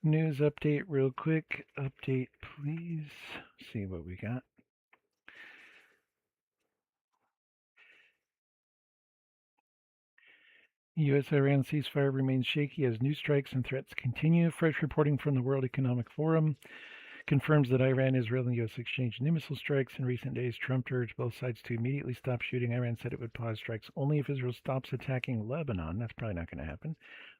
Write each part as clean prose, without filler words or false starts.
News update real quick. Update, please. See what we got. U.S.-Iran ceasefire remains shaky as new strikes and threats continue. Fresh reporting from the World Economic Forum confirms that Iran, Israel, and U.S. exchanged new missile strikes in recent days. Trump urged both sides to immediately stop shooting. Iran said it would pause strikes only if Israel stops attacking Lebanon. That's probably not going to happen.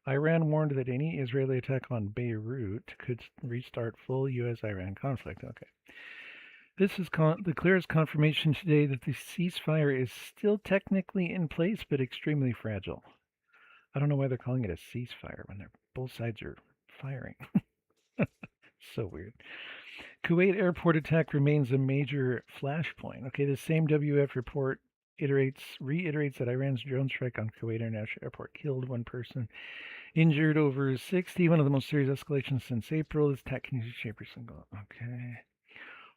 Iran warned that any Israeli attack on Beirut could restart full U.S.-Iran conflict. Okay. This is the clearest confirmation today that the ceasefire is still technically in place, but extremely fragile. I don't know why they're calling it a ceasefire when both sides are firing. So weird. Kuwait airport attack remains a major flashpoint. Okay, the same WF report reiterates that Iran's drone strike on Kuwait International Airport killed one person, injured over 60, one of the most serious escalations since April. This attack continues to shape single. Okay.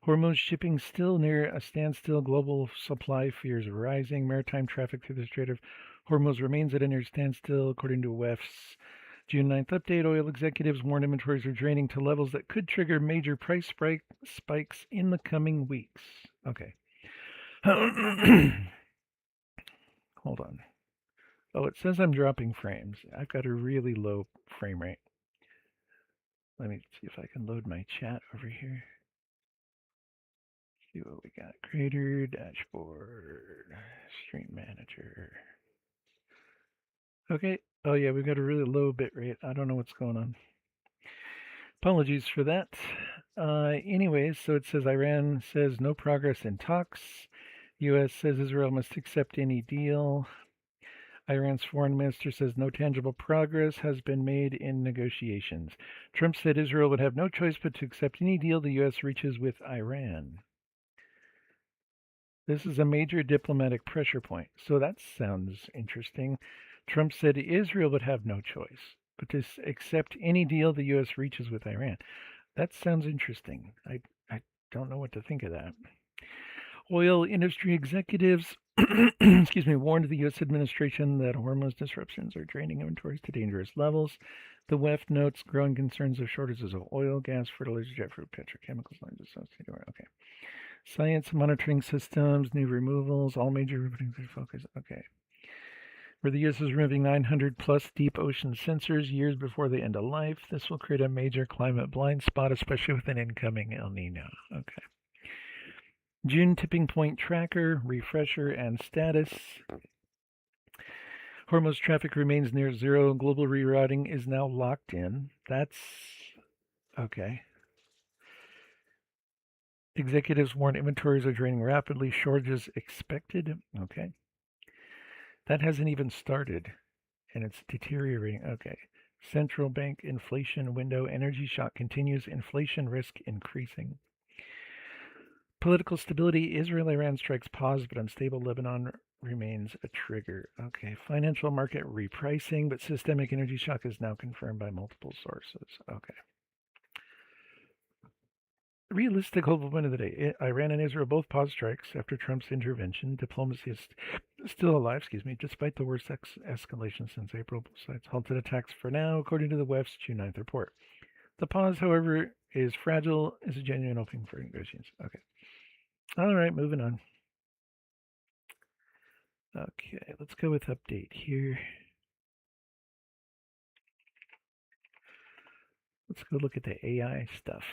Hormuz shipping still near a standstill. Global supply fears rising. Maritime traffic through the Strait of Hormuz remains at a near standstill, according to WEF's June 9th update. Oil executives warn inventories are draining to levels that could trigger major price spikes in the coming weeks. Okay. Hold on. Oh, it says I'm dropping frames. I've got a really low frame rate. Let me see if I can load my chat over here. See what we got. Creator, dashboard, stream manager. Okay. Oh yeah, we've got a really low bit rate. I don't know what's going on. Apologies for that. Anyways, so it says Iran says no progress in talks. U.S. says Israel must accept any deal. Iran's foreign minister says no tangible progress has been made in negotiations. Trump said Israel would have no choice but to accept any deal the U.S. reaches with Iran. This is a major diplomatic pressure point. So that sounds interesting. Trump said Israel would have no choice but to accept any deal the U.S. reaches with Iran. That sounds interesting. I don't know what to think of that. Oil industry executives excuse me, warned the U.S. administration that Hormuz disruptions are draining inventories to dangerous levels. The WEF notes growing concerns of shortages of oil, gas, fertilizer, jet fruit, petrochemicals, lines associated. Okay. Science monitoring systems, new removals, all major focus. Okay. Where the U.S. is removing 900 plus deep ocean sensors years before they end of life, this will create a major climate blind spot, especially with an incoming El Nino. Okay. June tipping point tracker, refresher, and status. Hormuz traffic remains near zero. Global rerouting is now locked in. That's okay. Executives warn inventories are draining rapidly. Shortages expected. Okay. That hasn't even started, and it's deteriorating. Okay. Central bank inflation window. Energy shock continues. Inflation risk increasing. Political stability. Israel-Iran strikes pause, but unstable Lebanon remains a trigger. Okay. Financial market repricing, but systemic energy shock is now confirmed by multiple sources. Okay. Realistic hopeful point of the day. Iran and Israel both paused strikes after Trump's intervention. Diplomacy is still alive, despite the worst escalation since April. Both sides halted attacks for now, according to the WEF's June 9th report. The pause, however, is fragile, is a genuine opening for negotiations. Okay. All right, moving on. Okay, let's go with update here. Let's go look at the AI stuff.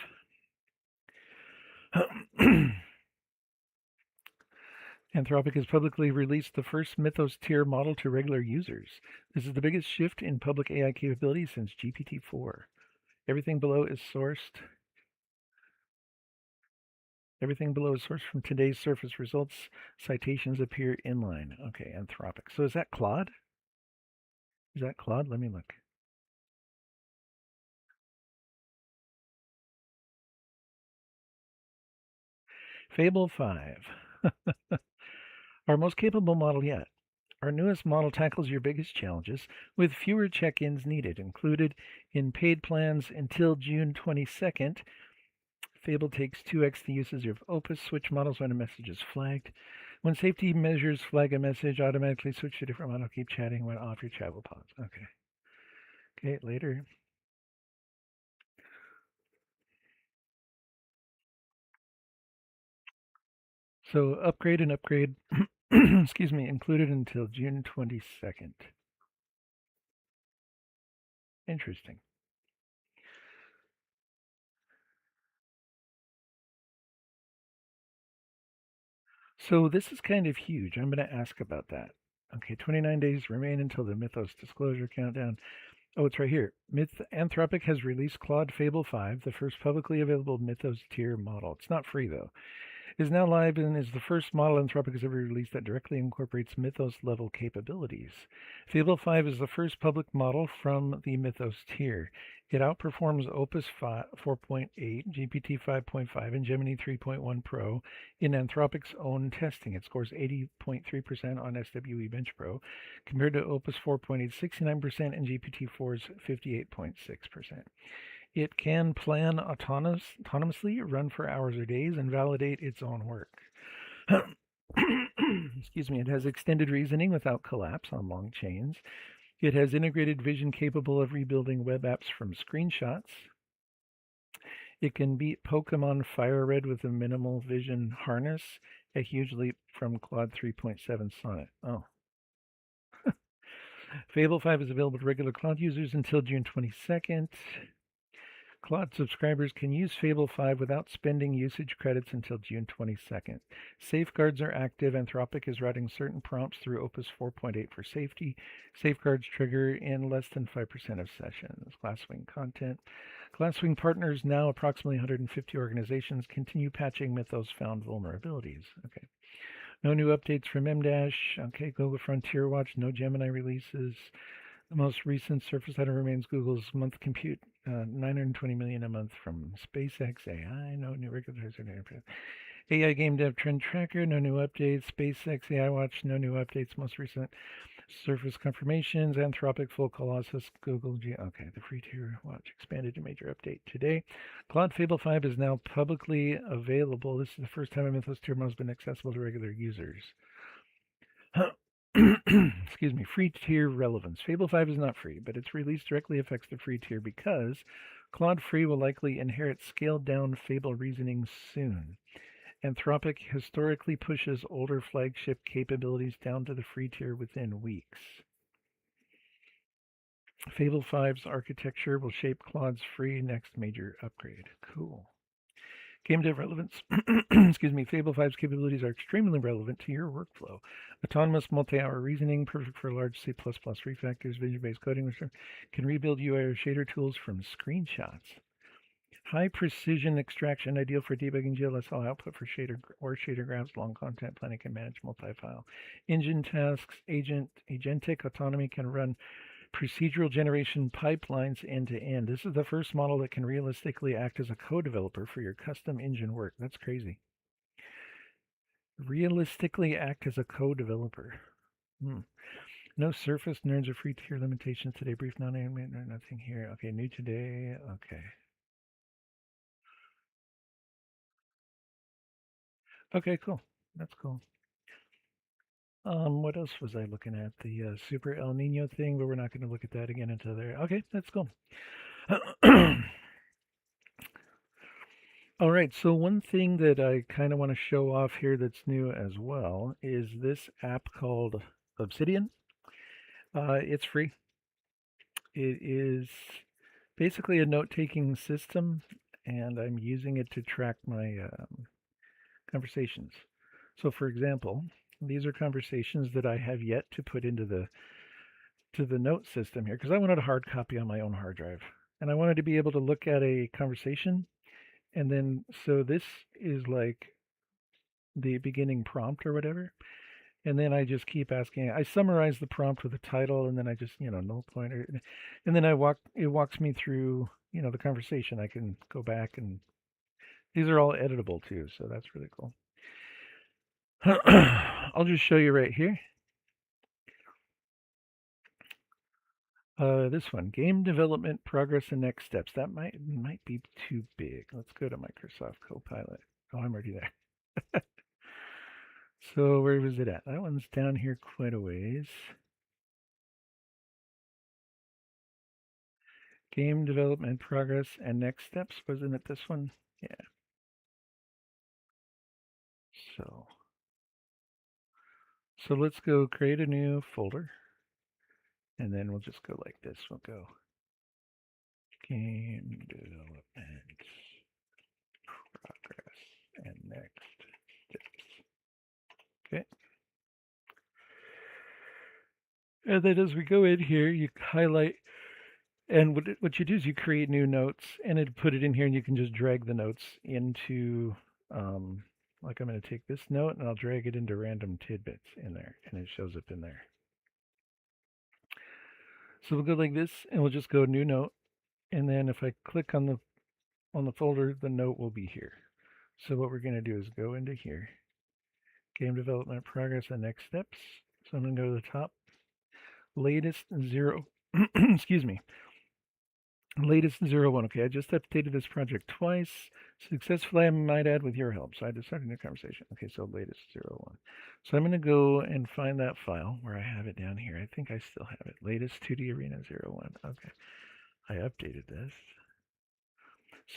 Anthropic has publicly released the first Mythos tier model to regular users. This is the biggest shift in public AI capability since GPT-4. Everything below is sourced. Everything below is sourced from today's surface results. Citations appear inline. Okay, Anthropic. So is that Claude? Is that Claude? Let me look. Fable 5. Our most capable model yet. Our newest model tackles your biggest challenges with fewer check-ins needed. Included in paid plans until June 22nd. Fable takes 2x the usage of Opus. Switch models when a message is flagged. When safety measures flag a message, automatically switch to a different model. Keep chatting when off your chat will pause. Okay. Okay, later. So upgrade and upgrade, excuse me, included until June 22nd. Interesting. So this is kind of huge. I'm going to ask about that. Okay, 29 days remain until the Mythos disclosure countdown. Oh, it's right here. Anthropic has released Claude Fable 5, the first publicly available Mythos tier model. It's not free though. Is now live and is the first model Anthropic has ever released that directly incorporates Mythos level capabilities. Fable 5 is the first public model from the Mythos tier. It outperforms Opus 4.8, GPT 5.5, and Gemini 3.1 Pro in Anthropic's own testing. It scores 80.3% on SWE Bench Pro, compared to Opus 4.8's 69% and GPT-4's 58.6%. It can plan autonomously, run for hours or days, and validate its own work. Excuse me. It has extended reasoning without collapse on long chains. It has integrated vision capable of rebuilding web apps from screenshots. It can beat Pokemon Fire Red with a minimal vision harness, a huge leap from Claude 3.7 Sonnet. Oh. Fable 5 is available to regular Claude users until June 22nd. Claude subscribers can use Fable 5 without spending usage credits until June 22nd. Safeguards are active. Anthropic is routing certain prompts through Opus 4.8 for safety. Safeguards trigger in less than 5% of sessions. Glasswing content. Glasswing partners, now approximately 150 organizations, continue patching Mythos found vulnerabilities. Okay. No new updates from M-Dash. Okay, Google Frontier Watch. No Gemini releases. The most recent Surface item remains Google's month compute, 920 million a month from SpaceX AI. No new regulators. AI game dev trend tracker. No new updates. SpaceX AI Watch. No new updates. Most recent Surface confirmations. Anthropic full Colossus. Google G. Okay, the free tier watch expanded to major update today. Claude Fable 5 is now publicly available. This is the first time a Mythos tier model has been accessible to regular users. Excuse me, free tier relevance. Fable 5 is not free, but its release directly affects the free tier because Claude Free will likely inherit scaled down Fable reasoning soon. Anthropic historically pushes older flagship capabilities down to the free tier within weeks. Fable 5's architecture will shape Claude's free next major upgrade. Cool. Game dev relevance. Excuse me. Fable 5's capabilities are extremely relevant to your workflow. Autonomous multi-hour reasoning, perfect for large C++ refactors, vision-based coding, which can rebuild UI or shader tools from screenshots. High precision extraction, ideal for debugging GLSL output for shader graphs. Long content planning can manage multi-file. Engine tasks, agentic autonomy can run procedural generation pipelines end to end. This is the first model that can realistically act as a co-developer for your custom engine work. That's crazy. Realistically act as a co-developer. No Surface nerds or free tier limitations today. Brief non-animated, nothing here. Okay, new today. Okay. Okay, cool. That's cool. What else was I looking at? The Super El Nino thing, but we're not going to look at that again until there. Okay, that's cool. All right, so one thing that I kind of want to show off here that's new as well is this app called Obsidian. It's free. It is basically a note-taking system, and I'm using it to track my conversations. So, for example, these are conversations that I have yet to put into the note system here because I wanted a hard copy on my own hard drive, and I wanted to be able to look at a conversation, and then so this is like the beginning prompt or whatever. And then I just keep asking. I summarize the prompt with a title, and then I just, null pointer, and then it walks me through, the conversation. I can go back, and these are all editable too, so that's really cool. I'll just show you right here. This one, game development progress and next steps. That might be too big. Let's go to Microsoft Copilot. Oh, I'm already there. So where was it at? That one's down here quite a ways. Game development progress and next steps. Wasn't it this one? Yeah. So So let's go create a new folder, and then we'll just go like this. We'll go game development progress and next steps. Okay. And then as we go in here, you highlight, and what you do is you create new notes, and it put it in here, and you can just drag the notes into, like I'm going to take this note, and I'll drag it into random tidbits in there, and it shows up in there. So we'll go like this, and we'll just go new note, and then if I click on the folder, the note will be here. So what we're going to do is go into here, game development progress and next steps. So I'm going to go to the top, latest 0, excuse me, latest 01. Okay, I just updated this project twice. Successfully, I might add with your help. So I just started a new conversation. Okay, so latest 01. So I'm going to go and find that file where I have it down here. I think I still have it. Latest 2D Arena 01. Okay, I updated this.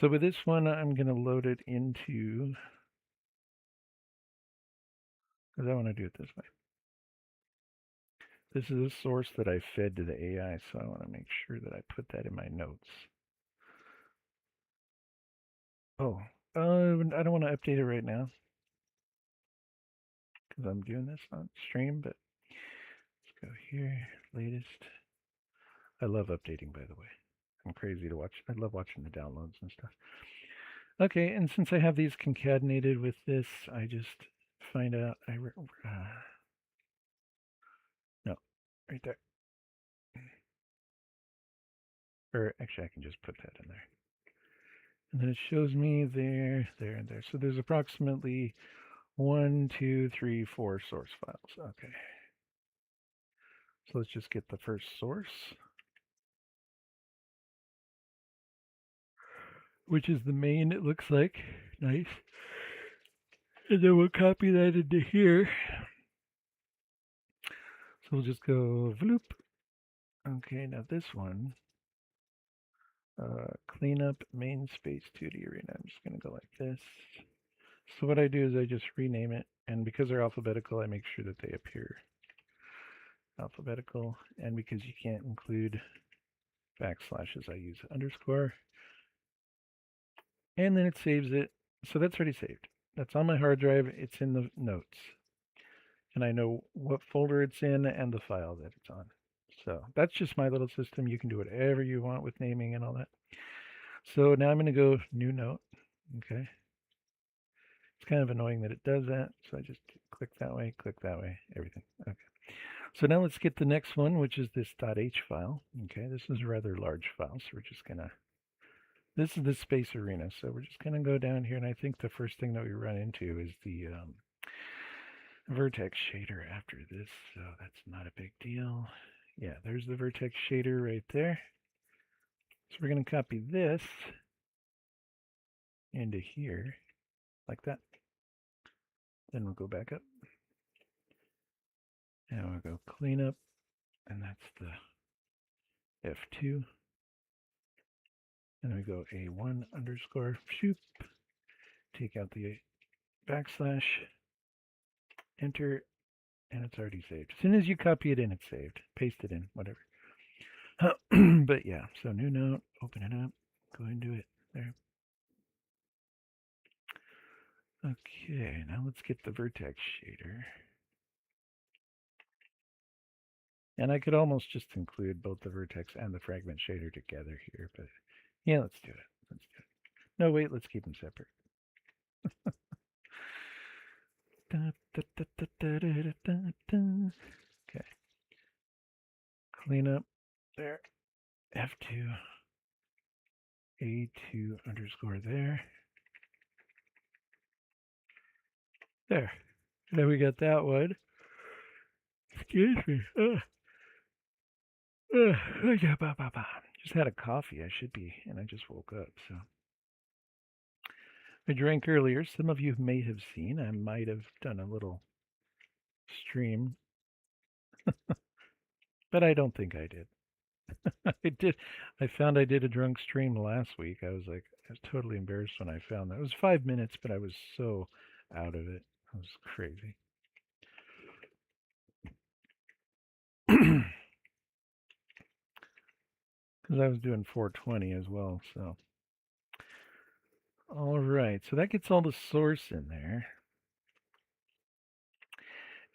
So with this one, I'm going to load it into, because I want to do it this way. This is a source that I fed to the AI, so I want to make sure that I put that in my notes. Oh, I don't want to update it right now because I'm doing this on stream, but let's go here, latest. I love updating, by the way. I'm crazy to watch. I love watching the downloads and stuff. Okay, and since I have these concatenated with this, I just find out, no, right there. Or actually, I can just put that in there. And then it shows me there, there, and there. So there's approximately 1, 2, 3, 4 source files. Okay. So let's just get the first source, which is the main, it looks like. Nice. And then we'll copy that into here. So we'll just go vloop. Okay, now this one, clean up main space 2D arena. I'm just going to go like this. So what I do is I just rename it, and because they're alphabetical, I make sure that they appear alphabetical, and because you can't include backslashes, I use underscore, and then it saves it. So that's already saved. That's on my hard drive. It's in the notes, and I know what folder it's in and the file that it's on. So that's just my little system. You can do whatever you want with naming and all that. So now I'm going to go new note. Okay. It's kind of annoying that it does that. So I just click that way, everything. Okay. So now let's get the next one, which is this .h file. Okay, this is a rather large file, so we're just gonna, this is the space arena, so we're just gonna go down here, and I think the first thing that we run into is the vertex shader after this, so that's not a big deal. Yeah, there's the vertex shader right there. So we're gonna copy this into here, like that. Then we'll go back up, and we'll go clean up, and that's the F2. And we go A1 underscore shoop, take out the backslash, enter, and it's already saved. As soon as you copy it in, it's saved. Paste it in, whatever. But yeah, so new note, open it up, go into it there. Okay, now let's get the vertex shader. And I could almost just include both the vertex and the fragment shader together here, but yeah, let's do it. Let's do it. No, wait, let's keep them separate. Okay. Clean up there. F2, A2 underscore there. There. Then we got that one. Excuse me. Just had a coffee. I should be, and I just woke up. So I drank earlier. Some of you may have seen. I might have done a little stream, but I don't think I did. I did. I found I did a drunk stream last week. I was totally embarrassed when I found that. It was 5 minutes, but I was so out of it. It was crazy. because I was doing 420 as well. So, all right. So that gets all the source in there.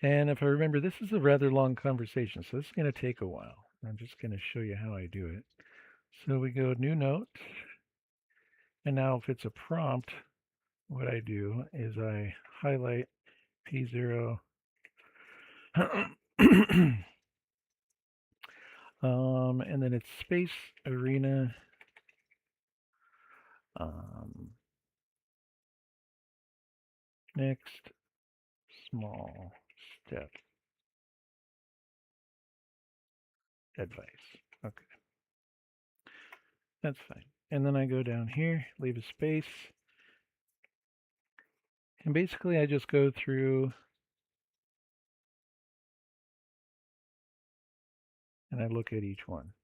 And if I remember, this is a rather long conversation, so this is going to take a while. I'm just going to show you how I do it. So we go new note. And now if it's a prompt, what I do is I highlight P0 and then it's space arena next small step advice. Okay, that's fine. And then I go down here, leave a space, and basically I just go through and I look at each one.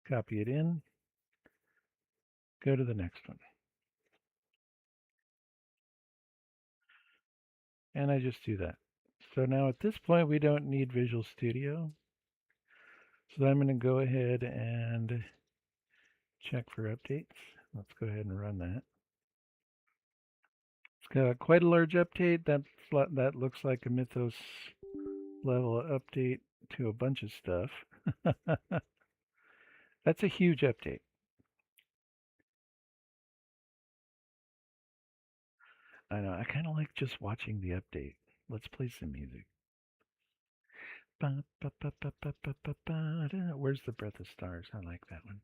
Copy it in, go to the next one. And I just do that. So now at this point, we don't need Visual Studio. So I'm going to go ahead and check for updates. Let's go ahead and run that. It's got quite a large update. That looks like a Mythos level update to a bunch of stuff. That's a huge update. I know. I kind of like just watching the update. Let's play some music. Where's the Breath of Stars? I like that one.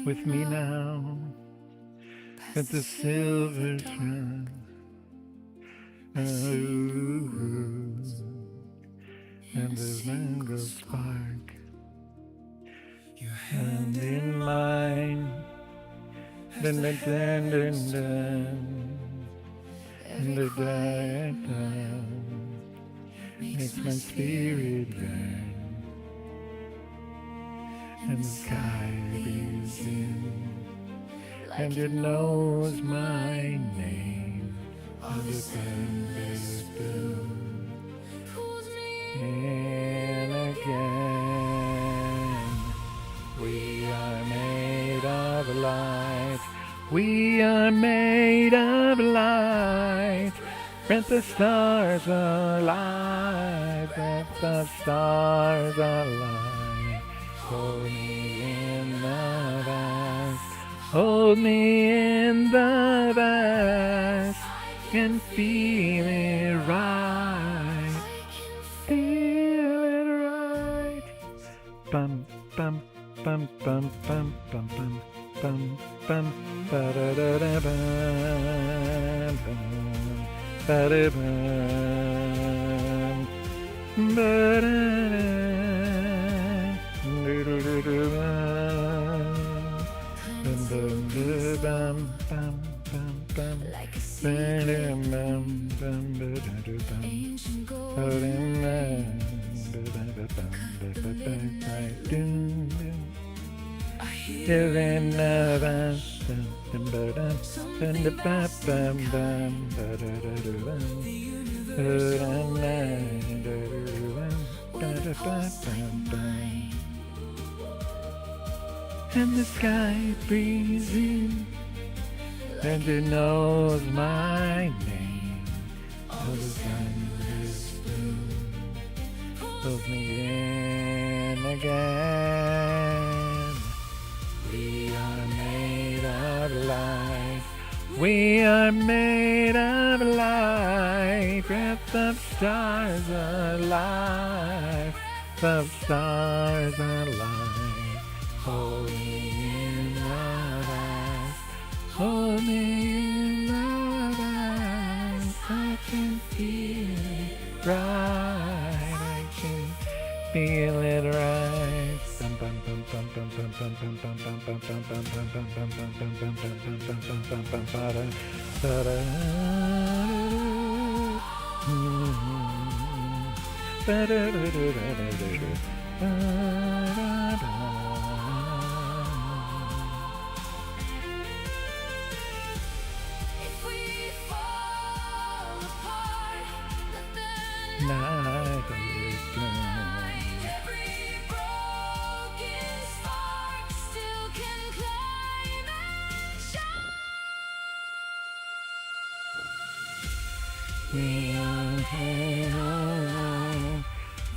With me now at the silver throne. And the mango spark, your hand in mine. Dun, dun, dun, dun, dun. And the dun makes my spirit burn. And the sky breathes in, and it knows my name. On the thunderstorm, and again, we are made of light. We are made of light. Breath of stars alive. Breath of stars alive. Hold me in the vast. Hold me in the vast. Can feel it right. Feel it right. Bum bum bum bum bum bum bum bum bum ba da da da bum bum ba da bum ba da bum bum bum bum and the sky breathes in, and it knows my name. Oh, the sun is blue, pulls me in again. We are made of light. We are made of light. Breath of stars alive. Of stars alive. Hold me in the vast. Hold me in the vast. I can feel it right. I can feel it right. Bum bum bum bum bum bum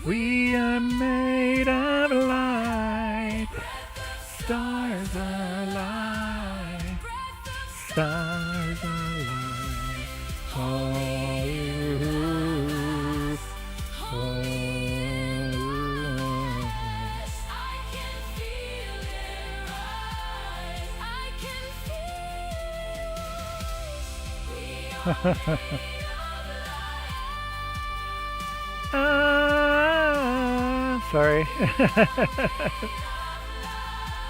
We are made of light. Stars are light. Stars are light. Oh, oh. Sorry.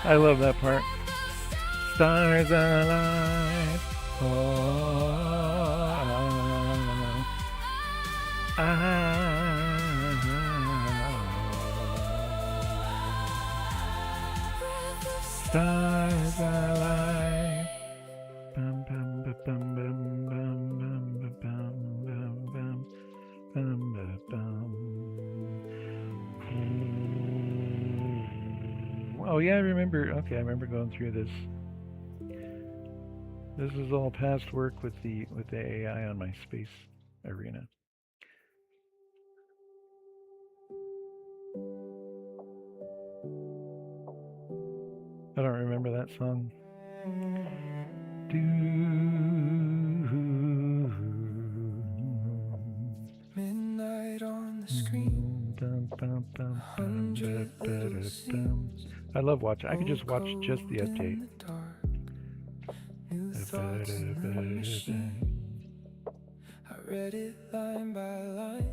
I love that part. Stars alive. Stars alive. Bum, bum, bum, bum, bum, bum, bum, bum, bum, bum, bum. Oh yeah, I remember. Okay, I remember going through this. This is all past work with the AI on my space arena. I don't remember that song. Midnight on the screen. I love watching. I could just watch just the update. I read it line by line.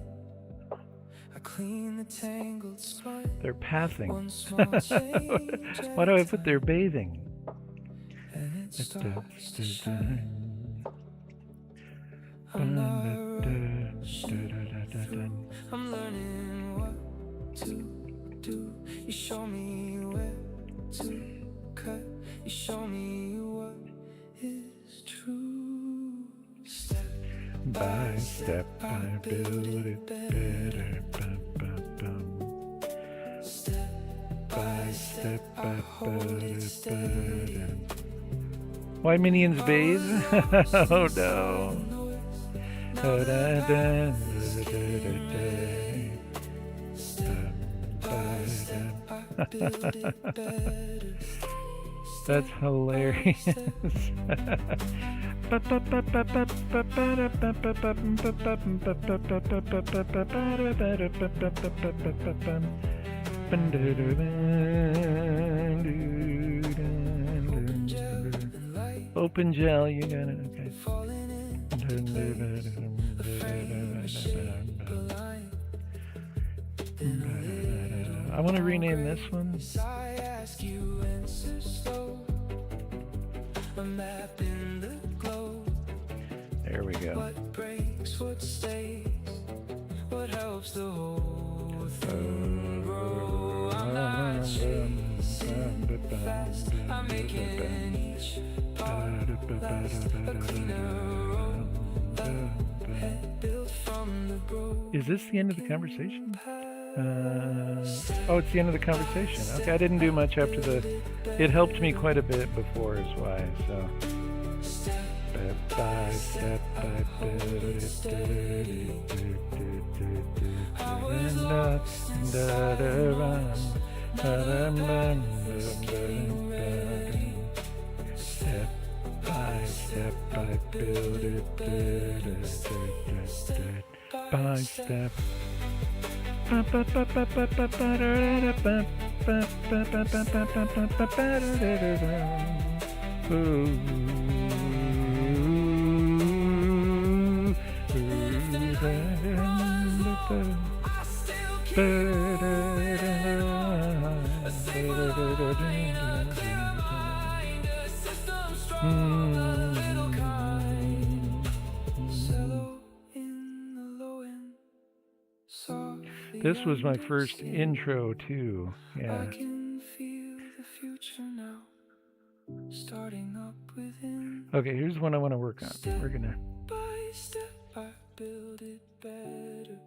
I clean the tangled spine. They're pathing. Why do I put they're bathing? And it starts to shine. I'm not I'm learning what to do. You show me where to cut. You show me what is true. Step by step, I build it better. Step By step, I build it better. Why minions bathe? Oh no. That's hilarious. OpenGL, you got it, okay. I want to rename this one. There we go. What breaks, what stays, what helps the whole thing grow. I'm not chasing fast, I'm making each part last a cleaner road. The head built from the broken. Is this the end of the conversation? Oh, it's the end of the conversation. Okay, I didn't do much after the... It helped me quite a bit before is why, so... Step by step, I build it. Step by step, I build it. Step by step. This was my first intro too. Yeah. I can feel the future now, starting up within. Okay, here's one I want to work on. We're gonna. By step, I build it better.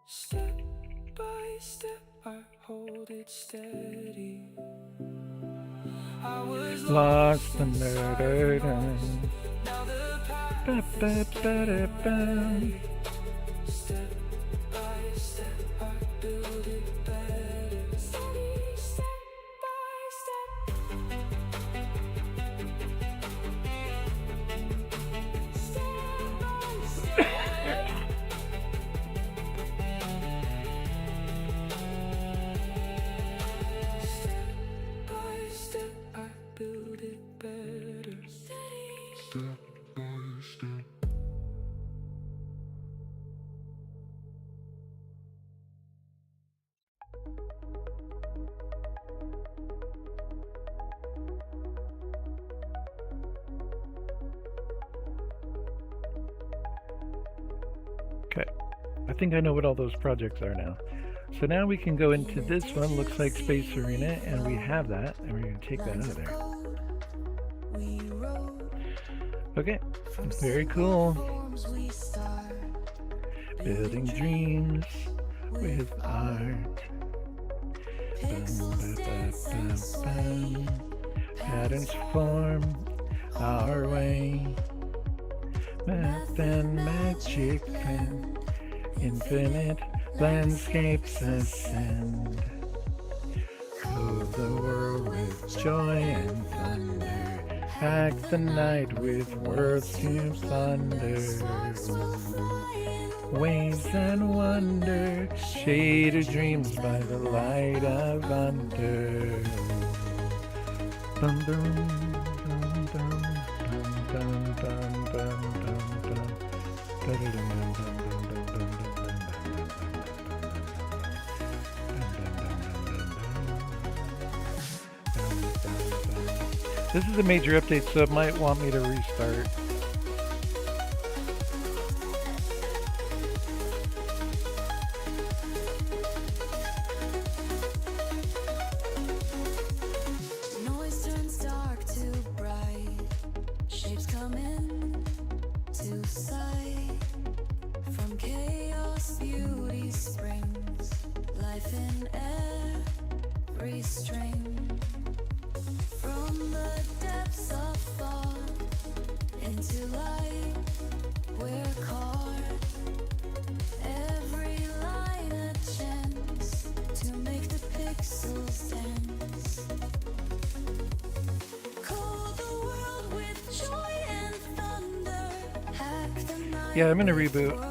Step by step, I hold it steady. I was Lost in in the the dirt. now the path Ba-ba-ba-da-bam. step by step, I build it better. Steady, step by step. Step by step. Step by step, I build it better. Steady. Step by step. Okay, I think I know what all those projects are now. So now we can go into this one, looks like Space Arena, and we have that, and we're going to take that out of there. Okay, very cool. Building dreams with art. Bum. Patterns form our way. Math and magic and infinite landscapes ascend. Fill the world with joy and thunder. Hack the night with worlds to plunder. Waves and wonder, shaded dreams by the light of under. Dum dum dum dum dum dum dum dum dum. This is a major update, so it might want me to restart. Noise turns dark to bright. Shapes come in to sight. From chaos, beauty springs. Life in every string. From the depths of thought into light, we're caught. Every line a chance to make the pixels dance. Cold the world with joy and thunder. Hack the night Yeah, I'm gonna with reboot. worlds